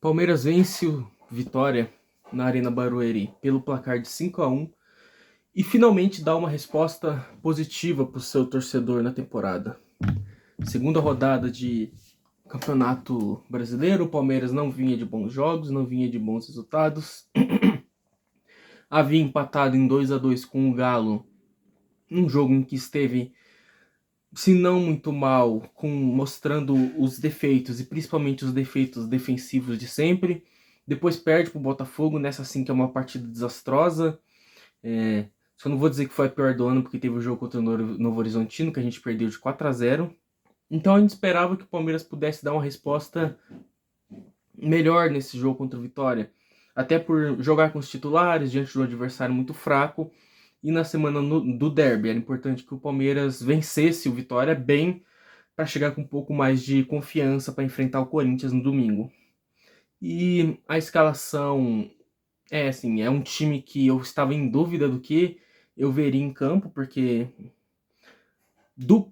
Palmeiras vence o Vitória na Arena Barueri pelo placar de 5-1 e finalmente dá uma resposta positiva para o seu torcedor na temporada. Segunda rodada de Campeonato Brasileiro, o Palmeiras não vinha de bons jogos, não vinha de bons resultados. Havia empatado em 2-2 com o Galo, um jogo em que esteve, se não muito mal, mostrando os defeitos e principalmente os defeitos defensivos de sempre. Depois perde para o Botafogo, nessa sim que é uma partida desastrosa. Só não vou dizer que foi a pior do ano, porque teve o jogo contra o Novo Horizontino, que a gente perdeu de 4-0. Então a gente esperava que o Palmeiras pudesse dar uma resposta melhor nesse jogo contra o Vitória. Até por jogar com os titulares, diante de um adversário muito fraco. E na semana do derby, era importante que o Palmeiras vencesse o Vitória bem, para chegar com um pouco mais de confiança para enfrentar o Corinthians no domingo. E a escalação é um time que eu estava em dúvida do que eu veria em campo, porque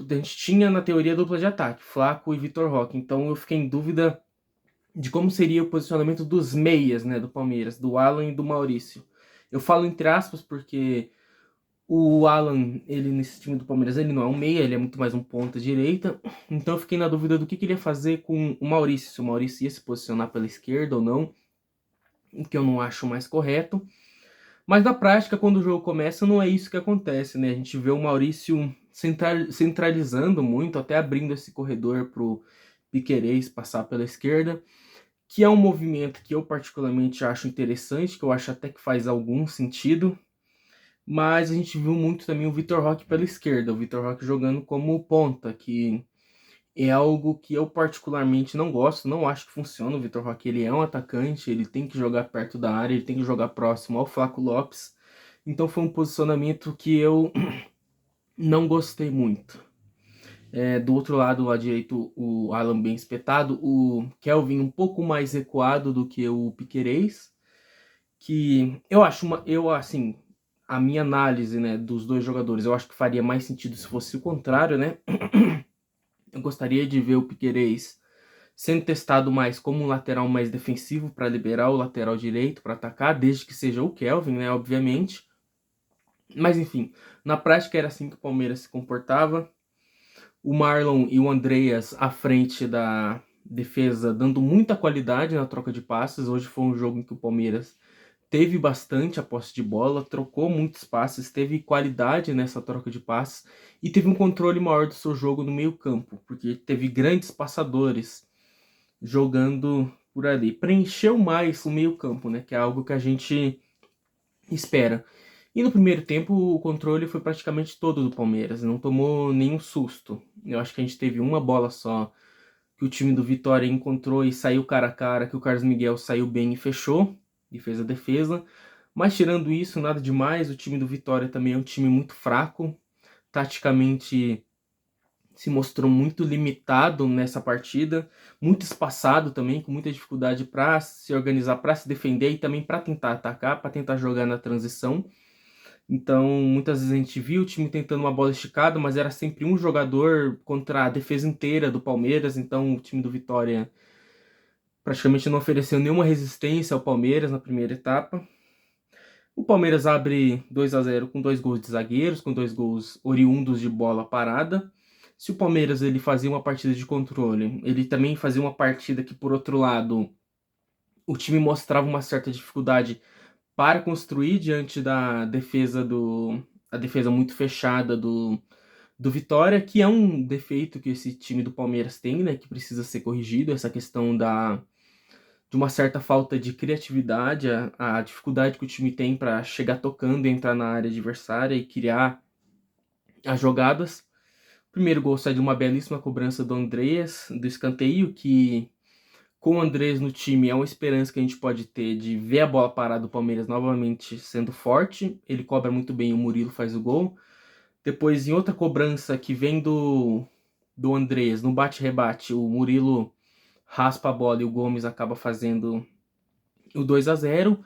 a gente tinha na teoria dupla de ataque, Flaco e Vitor Roque, então eu fiquei em dúvida de como seria o posicionamento dos meias, né, do Palmeiras, do Alan e do Maurício. Eu falo entre aspas porque o Alan, ele nesse time do Palmeiras, ele não é um meia, ele é muito mais um ponta direita, então eu fiquei na dúvida do que ele ia fazer com o Maurício, se o Maurício ia se posicionar pela esquerda ou não, o que eu não acho mais correto. Mas na prática, quando o jogo começa, não é isso que acontece, né? A gente vê o Maurício centralizando muito, até abrindo esse corredor pro Piquerez passar pela esquerda, que é um movimento que eu particularmente acho interessante, que eu acho até que faz algum sentido. Mas a gente viu muito também o Vitor Roque pela esquerda, o Vitor Roque jogando como ponta, que é algo que eu particularmente não gosto, não acho que funciona. O Vitor Roque, ele é um atacante, ele tem que jogar perto da área, ele tem que jogar próximo ao Flaco Lopes. Então foi um posicionamento que eu não gostei muito. Do outro lado, lá direito, o Alan bem espetado, o Kelvin um pouco mais recuado do que o Piquerez, que eu acho assim, a minha análise, né, dos dois jogadores, eu acho que faria mais sentido se fosse o contrário, né? Eu gostaria de ver o Piquerez sendo testado mais como um lateral mais defensivo para liberar o lateral direito para atacar, desde que seja o Kelvin, né, obviamente. Mas enfim, na prática era assim que o Palmeiras se comportava. O Marlon e o Andreas à frente da defesa, dando muita qualidade na troca de passes. Hoje foi um jogo em que o Palmeiras teve bastante a posse de bola, trocou muitos passes, teve qualidade nessa troca de passes e teve um controle maior do seu jogo no meio-campo, porque teve grandes passadores jogando por ali. Preencheu mais o meio-campo, né? Que é algo que a gente espera. E no primeiro tempo o controle foi praticamente todo do Palmeiras, não tomou nenhum susto. Eu acho que a gente teve uma bola só que o time do Vitória encontrou e saiu cara a cara, que o Carlos Miguel saiu bem e fechou, e fez a defesa. Mas tirando isso, nada demais. O time do Vitória também é um time muito fraco. Taticamente se mostrou muito limitado nessa partida, muito espaçado também, com muita dificuldade para se organizar, para se defender e também para tentar atacar, para tentar jogar na transição. Então, muitas vezes a gente viu o time tentando uma bola esticada, mas era sempre um jogador contra a defesa inteira do Palmeiras. Então, o time do Vitória praticamente não ofereceu nenhuma resistência ao Palmeiras na primeira etapa. O Palmeiras abre 2-0 com 2 gols de zagueiros, com 2 gols oriundos de bola parada. Se o Palmeiras ele fazia uma partida de controle, ele também fazia uma partida que, por outro lado, o time mostrava uma certa dificuldade para construir diante da defesa a defesa muito fechada do Vitória, que é um defeito que esse time do Palmeiras tem, né, que precisa ser corrigido, essa questão de uma certa falta de criatividade, a dificuldade que o time tem para chegar tocando, entrar na área adversária e criar as jogadas. O primeiro gol sai de uma belíssima cobrança do Andreas, do escanteio, que com o Andrés no time é uma esperança que a gente pode ter de ver a bola parada do Palmeiras novamente sendo forte. Ele cobra muito bem, o Murilo faz o gol. Depois, em outra cobrança que vem do Andrés, no bate-rebate, o Murilo raspa a bola e o Gomes acaba fazendo o 2-0.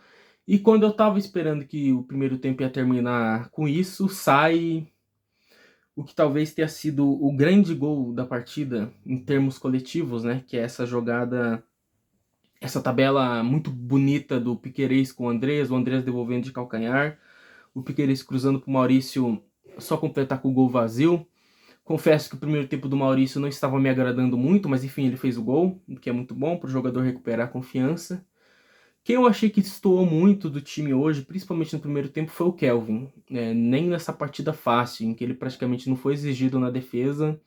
E quando eu tava esperando que o primeiro tempo ia terminar com isso, sai o que talvez tenha sido o grande gol da partida em termos coletivos, né? Que é essa jogada essa tabela muito bonita do Piquerez com o Andrés devolvendo de calcanhar, o Piquerez cruzando pro Maurício só completar com o gol vazio. Confesso que o primeiro tempo do Maurício não estava me agradando muito, mas enfim, ele fez o gol, o que é muito bom para o jogador recuperar a confiança. Quem eu achei que destoou muito do time hoje, principalmente no primeiro tempo, foi o Kelvin. Nem nessa partida fácil, em que ele praticamente não foi exigido na defesa,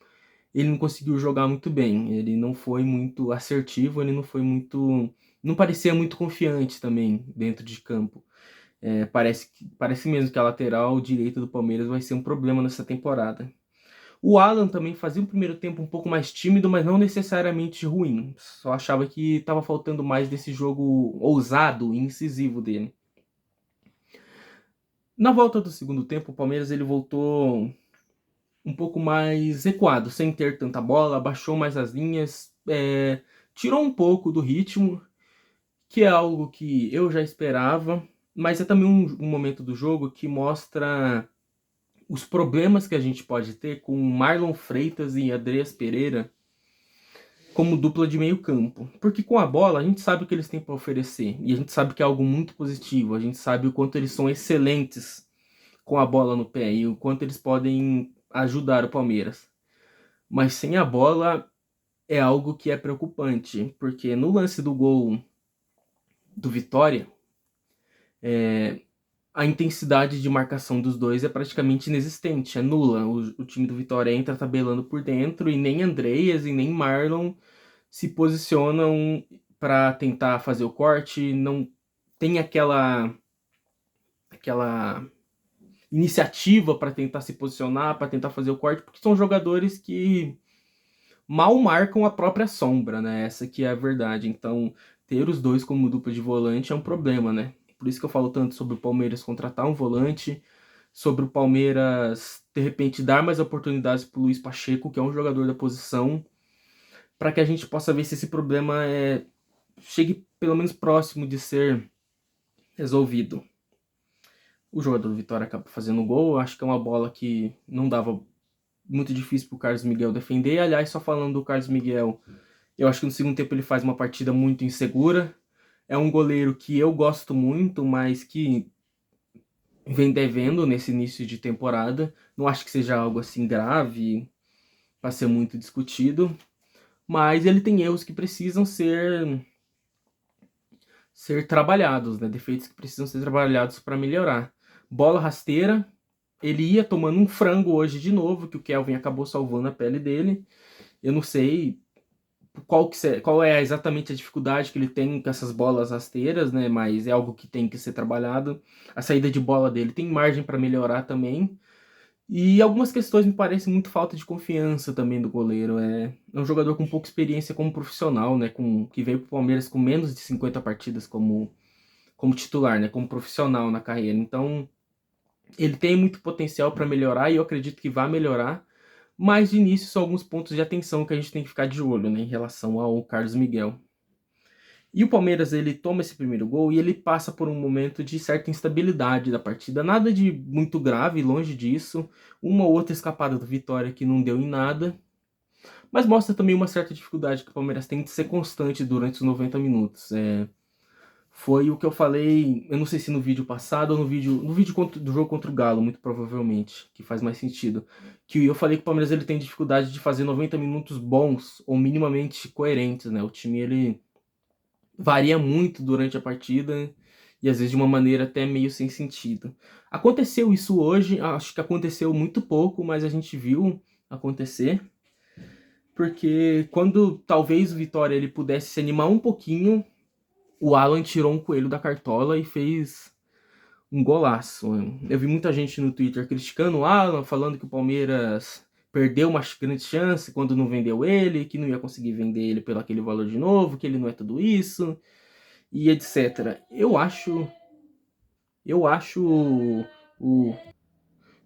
ele não conseguiu jogar muito bem. Ele não foi muito assertivo, ele não foi muito... não parecia muito confiante também dentro de campo. Parece mesmo que a lateral direita do Palmeiras vai ser um problema nessa temporada. O Alan também fazia um primeiro tempo um pouco mais tímido, mas não necessariamente ruim. Só achava que estava faltando mais desse jogo ousado e incisivo dele. Na volta do segundo tempo, o Palmeiras ele voltou um pouco mais recuado, sem ter tanta bola, abaixou mais as linhas, tirou um pouco do ritmo, que é algo que eu já esperava, mas é também um momento do jogo que mostra os problemas que a gente pode ter com Marlon Freitas e Andreas Pereira como dupla de meio campo. Porque com a bola a gente sabe o que eles têm para oferecer. E a gente sabe que é algo muito positivo. A gente sabe o quanto eles são excelentes com a bola no pé e o quanto eles podem ajudar o Palmeiras. Mas sem a bola é algo que é preocupante. Porque no lance do gol do Vitória, a intensidade de marcação dos dois é praticamente inexistente, é nula. O time do Vitória entra tabelando por dentro e nem Andreas e nem Marlon se posicionam para tentar fazer o corte, não tem aquela iniciativa para tentar se posicionar, para tentar fazer o corte, porque são jogadores que mal marcam a própria sombra, né? Essa que é a verdade. Então, ter os dois como dupla de volante é um problema, né? Por isso que eu falo tanto sobre o Palmeiras contratar um volante, sobre o Palmeiras, de repente, dar mais oportunidades para o Luiz Pacheco, que é um jogador da posição, para que a gente possa ver se esse problema chegue pelo menos próximo de ser resolvido. O jogador do Vitória acaba fazendo gol, acho que é uma bola que não dava, muito difícil para o Carlos Miguel defender. Aliás, só falando do Carlos Miguel, eu acho que no segundo tempo ele faz uma partida muito insegura. É um goleiro que eu gosto muito, mas que vem devendo nesse início de temporada. Não acho que seja algo assim grave para ser muito discutido, mas ele tem erros que precisam ser trabalhados, né? Defeitos que precisam ser trabalhados para melhorar. Bola rasteira, ele ia tomando um frango hoje de novo, que o Kelvin acabou salvando a pele dele. Eu não sei qual é exatamente a dificuldade que ele tem com essas bolas rasteiras, né? Mas é algo que tem que ser trabalhado. A saída de bola dele tem margem para melhorar também. E algumas questões me parecem muito falta de confiança também do goleiro. É um jogador com pouca experiência como profissional, né? Que veio para o Palmeiras com menos de 50 partidas como titular, né? Como profissional na carreira. Então, ele tem muito potencial para melhorar e eu acredito que vai melhorar. Mas de início são alguns pontos de atenção que a gente tem que ficar de olho, né, em relação ao Carlos Miguel. E o Palmeiras ele toma esse primeiro gol e ele passa por um momento de certa instabilidade da partida. Nada de muito grave, longe disso. Uma ou outra escapada do Vitória que não deu em nada. Mas mostra também uma certa dificuldade que o Palmeiras tem de ser constante durante os 90 minutos. Foi o que eu falei, eu não sei se no vídeo passado ou no vídeo do jogo contra o Galo, muito provavelmente, que faz mais sentido. Que eu falei que o Palmeiras ele tem dificuldade de fazer 90 minutos bons ou minimamente coerentes, né? O time ele varia muito durante a partida e às vezes de uma maneira até meio sem sentido. Aconteceu isso hoje, acho que aconteceu muito pouco, mas a gente viu acontecer. Porque quando talvez o Vitória ele pudesse se animar um pouquinho, o Alan tirou um coelho da cartola e fez um golaço. Eu vi muita gente no Twitter criticando o Alan, falando que o Palmeiras perdeu uma grande chance quando não vendeu ele, que não ia conseguir vender ele pelo aquele valor de novo, que ele não é tudo isso, e etc. Eu acho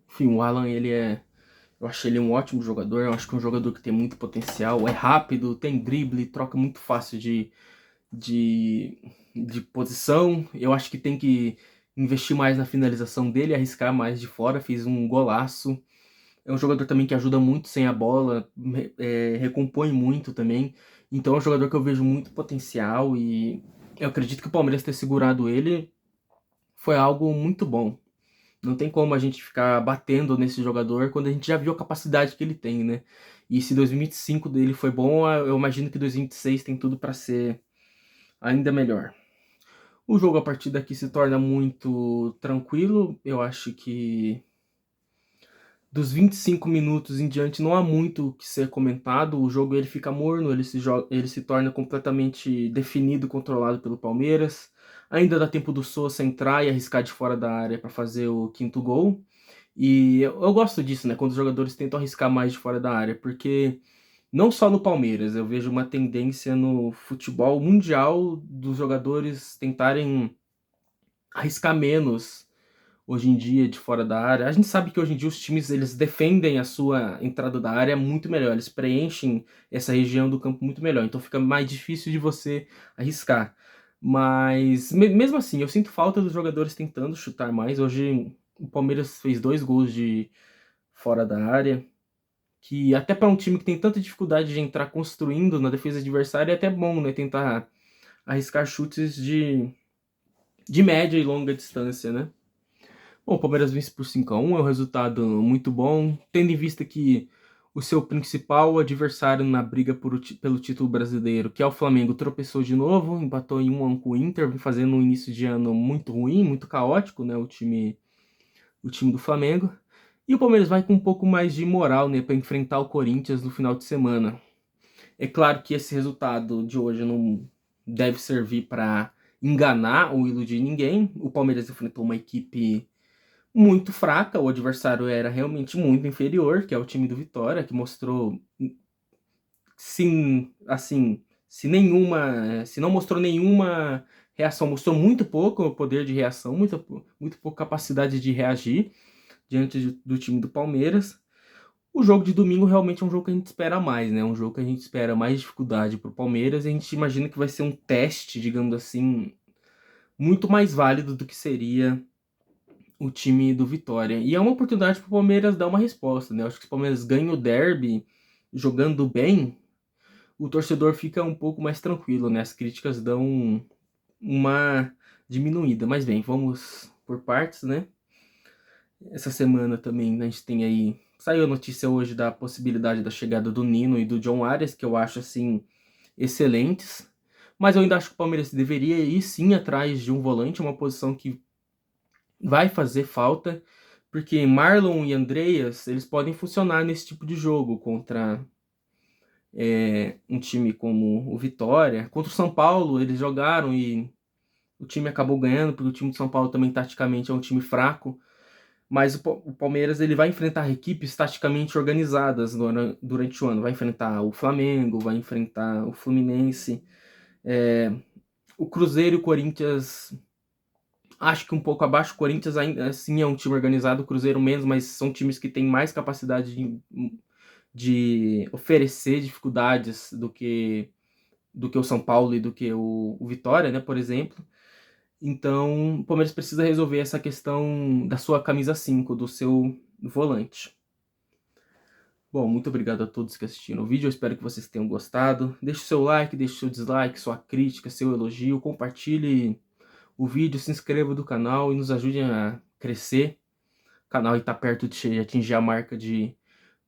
enfim, o Alan, eu acho ele um ótimo jogador, eu acho que é um jogador que tem muito potencial, é rápido, tem drible, troca muito fácil de, de posição. Eu acho que tem que investir mais na finalização dele, arriscar mais de fora, fez um golaço. É um jogador também que ajuda muito sem a bola, recompõe muito também. Então é um jogador que eu vejo muito potencial e eu acredito que o Palmeiras ter segurado ele foi algo muito bom. Não tem como a gente ficar batendo nesse jogador quando a gente já viu a capacidade que ele tem, né? E se 2025 dele foi bom, eu imagino que 2026 tem tudo para ser ainda melhor. O jogo a partir daqui se torna muito tranquilo. Eu acho que dos 25 minutos em diante não há muito o que ser comentado. O jogo ele fica morno, ele se torna completamente definido, controlado pelo Palmeiras. Ainda dá tempo do Sousa entrar e arriscar de fora da área para fazer o quinto gol. E eu gosto disso, né? Quando os jogadores tentam arriscar mais de fora da área, porque não só no Palmeiras, eu vejo uma tendência no futebol mundial dos jogadores tentarem arriscar menos hoje em dia de fora da área. A gente sabe que hoje em dia os times eles defendem a sua entrada da área muito melhor, eles preenchem essa região do campo muito melhor, então fica mais difícil de você arriscar. Mas mesmo assim, eu sinto falta dos jogadores tentando chutar mais. Hoje o Palmeiras fez 2 gols de fora da área, que até para um time que tem tanta dificuldade de entrar construindo na defesa adversária é até bom, né? Tentar arriscar chutes de média e longa distância, né? Bom, o Palmeiras vence por 5-1, é um resultado muito bom, tendo em vista que o seu principal adversário na briga pelo título brasileiro, que é o Flamengo, tropeçou de novo, empatou em 1-1 com o Inter, fazendo um início de ano muito ruim, muito caótico, né, o time do Flamengo. E o Palmeiras vai com um pouco mais de moral, né, para enfrentar o Corinthians no final de semana. É claro que esse resultado de hoje não deve servir para enganar ou iludir ninguém. O Palmeiras enfrentou uma equipe muito fraca, o adversário era realmente muito inferior, que é o time do Vitória, que mostrou, sim, assim, se não mostrou nenhuma reação, mostrou muito pouco o poder de reação, muito pouca capacidade de reagir diante do time do Palmeiras. O jogo de domingo realmente é um jogo que a gente espera mais, né? Um jogo que a gente espera mais dificuldade pro Palmeiras e a gente imagina que vai ser um teste, digamos assim, muito mais válido do que seria o time do Vitória. E é uma oportunidade para o Palmeiras dar uma resposta, né? Eu acho que se o Palmeiras ganha o derby jogando bem, o torcedor fica um pouco mais tranquilo, né? As críticas dão uma diminuída. Mas bem, vamos por partes, né? Essa semana também a gente tem aí. Saiu a notícia hoje da possibilidade da chegada do Nino e do John Arias, que eu acho assim excelentes. Mas eu ainda acho que o Palmeiras deveria ir sim atrás de um volante, uma posição que vai fazer falta, porque Marlon e Andreas, eles podem funcionar nesse tipo de jogo contra um time como o Vitória. Contra o São Paulo, eles jogaram e o time acabou ganhando, porque o time de São Paulo também taticamente é um time fraco. Mas o Palmeiras ele vai enfrentar equipes taticamente organizadas durante o ano. Vai enfrentar o Flamengo, vai enfrentar o Fluminense. O Cruzeiro e o Corinthians, acho que um pouco abaixo. O Corinthians ainda assim é um time organizado, o Cruzeiro menos, mas são times que têm mais capacidade de oferecer dificuldades do que o São Paulo e do que o Vitória, né, por exemplo. Então, o Palmeiras precisa resolver essa questão da sua camisa 5, do seu volante. Bom, muito obrigado a todos que assistiram o vídeo, eu espero que vocês tenham gostado. Deixe o seu like, deixe o seu dislike, sua crítica, seu elogio, compartilhe o vídeo, se inscreva no canal e nos ajude a crescer. O canal está perto de atingir a marca de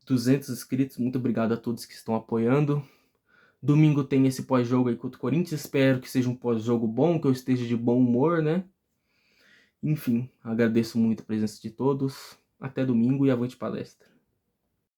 200 inscritos. Muito obrigado a todos que estão apoiando. Domingo tem esse pós-jogo aí contra o Corinthians. Espero que seja um pós-jogo bom, que eu esteja de bom humor, né? Enfim, agradeço muito a presença de todos. Até domingo e avante palestra.